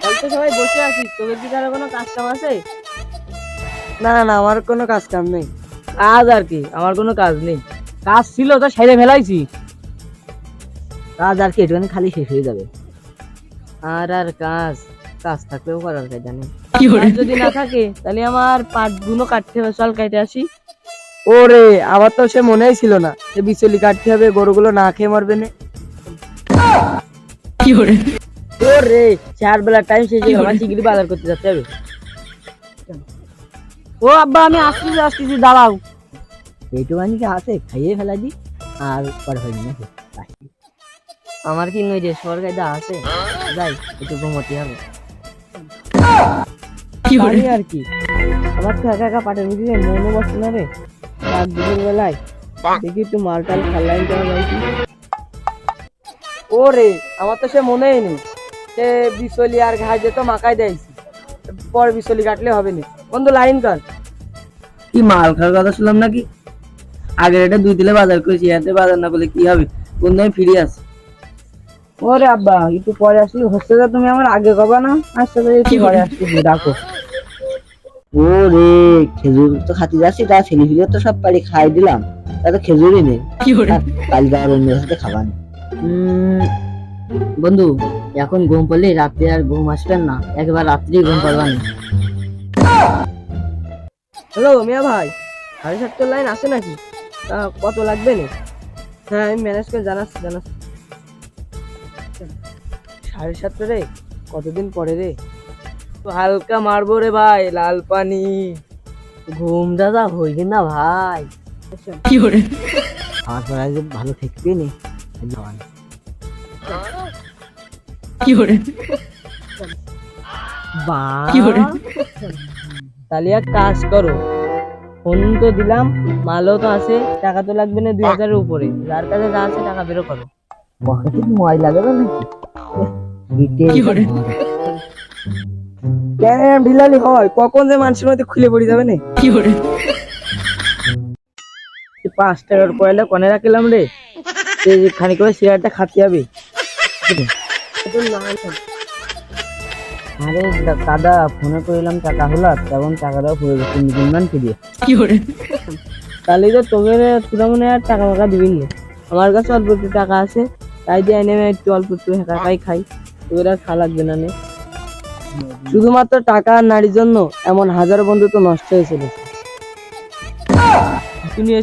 তাহলে তো সবাই বসে আছিস, তোদের কি কারো কোনো কাজ কাম আছে? না না, আমার কোনো কাজ কাম নেই। কাজ আর কি, আমার কোনো কাজ নেই। কাজ ছিল তো সেরে ফেলাইছি। কাজ আর কি একটুখানি খালি শেষ হয়ে যাবে। আর আর কাজ কাজ থাকলেও করার কাজ জানি। কি করে? কাজ যদি না থাকে তাহলে আমার পাট গুলো কাটতে হবে, চল কেটে আসি। ওরে, আমার তো সে মনেই ছিল না যে বিচুলি কাটতে হবে, গরুগুলো না খেয়ে মরবে না। কি করে? ওরে, 4 বেলার টাইম শেষ হয়ে গেল, আমার চিংড়ি বাজার করতে যেতে হবে। ও আব্বা, আমি আসতেছি দাঁড়াও। এইটুখানি কি আছে, খাইয়ে ফেলা দি আর পরে হয়নি নাকি? আমার কি নই রে, সরকার দা আছে, যাই একটু ঘুমোতে হবে। কি করে? জানি আর কি, আমার তো একা একা পাটের মিটিয়ে মনে বসে না রে। রাত দুপুর বেলায় দেখি একটু মালটাল খাল্লাই করা যায় কি। ওরে, আমার তো সে মনেই নেই সে বিচলি আর ঘাস যেত মাকাই দিয়েছি, পরে বিচলি কাটলে হবে না। বন্ধু লাইন কর। কি মাল খাওয়ার কথা শুনলাম নাকি? আগের এটা 2 দিলে বাজার করেছি, এতে বাজার না করলে কি হবে? কোন দিন ফিরে আস। ওরে আব্বা, একটু পরে আসলি হচ্ছে, যে তুমি আমার আগে কবা না? আসতে একটু পরে আসতেছি, রাখো। ওরে, খেজুর তো খাতে যাচ্ছি, তা ছেলে ফিরে তো সব পারি খাই দিলাম, তাতে খেজুরই নেই। কি করে? কালকে আর অন্য সাথে খাবা না। বন্ধু, এখন ঘুম পড়লে রাত্রে আর ঘুম আসবেন না, একবার রাত্রি ঘুম পারবা না। হ্যালো মিয়া ভাই, 7:30 লাইন আছে নাকি? তা কত লাগবে না? হ্যাঁ, আমি ম্যানেজ করে জানাচ্ছি। 7:30 রে, কতদিন পরে রে? তো হালকা মারবো রে ভাই, লাল পানি। ঘুম দাদা হইবে না ভাই। কি করে? আমার পরে যে ভালো থাকবে নি। কি করে? কি করে? তাহলে এক কাজ করো, ফোন তো দিলাম, মালও তো আছে, টাকা তো লাগবে না 2000-এর উপরে। যার কাছে যা আছে টাকা বেরো করো। পকেটে কি ময়লা লাগাবে নাকি? কি করে? কেন ঢিলালি হয়, কখন যে মানুষের মধ্যে খুলে পড়ে যাবে না? কি করে? 5 টাকার পয়লা কোনে রাখলাম রে, খানি করে সিগারেটটা খাতে হবে। আরে দাদা, ফোনে করিলাম টাকা হলো, তখন টাকাটাও পুরো মান কি দিয়ে। কি করে? তাহলে তো তোরা মনে আর টাকা মাকা দিবি না। আমার কাছে অল্প একটু টাকা আছে, তাই দিয়ে এনে একটু অল্প একটু একাই খাই, তোদের আর খাওয়া লাগবে না। শুধুমাত্র টাকা আর নারীর জন্য এমন হাজারো বন্ধু তো নষ্ট হয়ে চলেছে।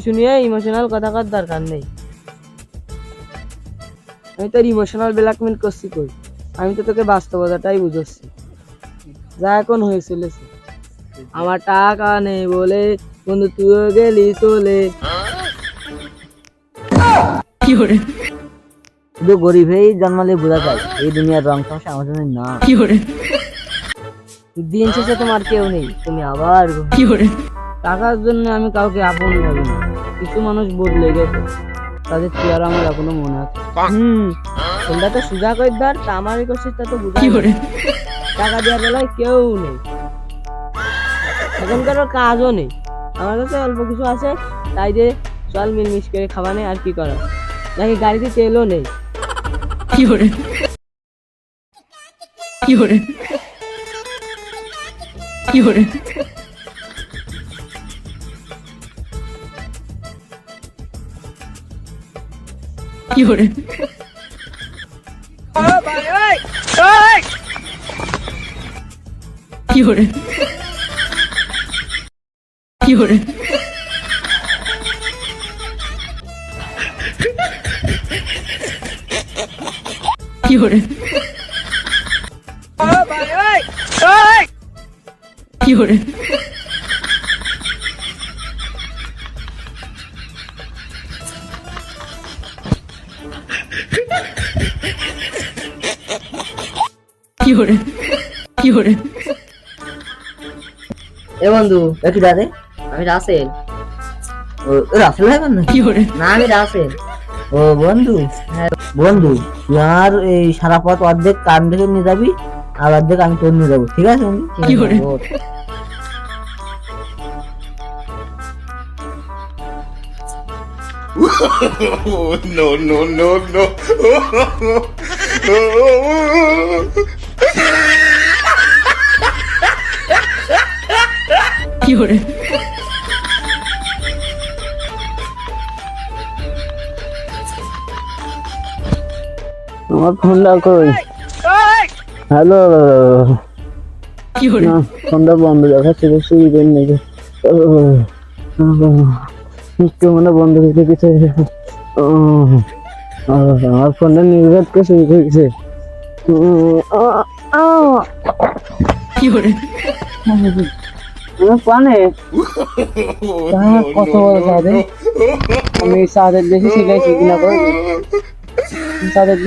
শুনিয়ে ইমোশনাল কথা কর দরকার নেই। আমি তোর ইমোশনাল ব্ল্যাকমেল করছি কই? আমি তো তোকে বাস্তবতাটাই বুঝাচ্ছি, যা এখন হয়ে চলেছে। আমার টাকা নেই বলে বন্ধু তুইও গেলি চলে। কি করে? শুধু গরিব হয়েই জন্মালে বোঝা যায় এই দুনিয়ার রং তামাশা আমার জন্য না। কি করে? দিন শেষে তোমার কেউ নেই, তুমি আবার কি করে? টাকার জন্য আমি কাউকে আপন ভাবি না। কিছু মানুষ বদলে গেছে, তাদের চেহারা আমার এখনো মনে আছে। তোমরা তো সুজা করে ধর, তা আমারই করছিস, তা তো বুঝা। কি করে? টাকা দেওয়ার বেলায় কেউ নেই, এখন কারোর কাজও নেই। আমার কাছে অল্প কিছু আছে, তাই দিয়ে চল মিলমিশ করে খাওয়া নেই, আর কি করা। নাকি গাড়িতে তেলও নেই। কি করে? কি করে? কি করে? কি করে? কি করে? কি করে? কি করে? কি করে? কি করে? কি করে? এ বন্ধু, একটু দাদে। আমি রাসেল। রাসেল ভাই বন্ধু? কি করে? না, আমি রাসেল। ও বন্ধু, হ্যাঁ বন্ধু, তুই আমার এই সারা পথ অর্ধেক কান দেখে নিয়ে যাবি, আর অর্ধেক আমি তোর নিয়ে যাবো, ঠিক আছে বন্ধু? কি করে? No, no, no, no. fiore, আমার ফোনটা কই? হ্যালো, fiore, না ফোনটা বন্ধ দেখাচ্ছে, শুরু করি নাকি? মানে বন্ধ রেখে দিতে। আমার ফোনটা নির্ঘাত করে শুরু করে দিছে। fiore, পানে no, কত বড় সাদে, আমি সাদের দেখে শিখাইছি কিনা করে সাদের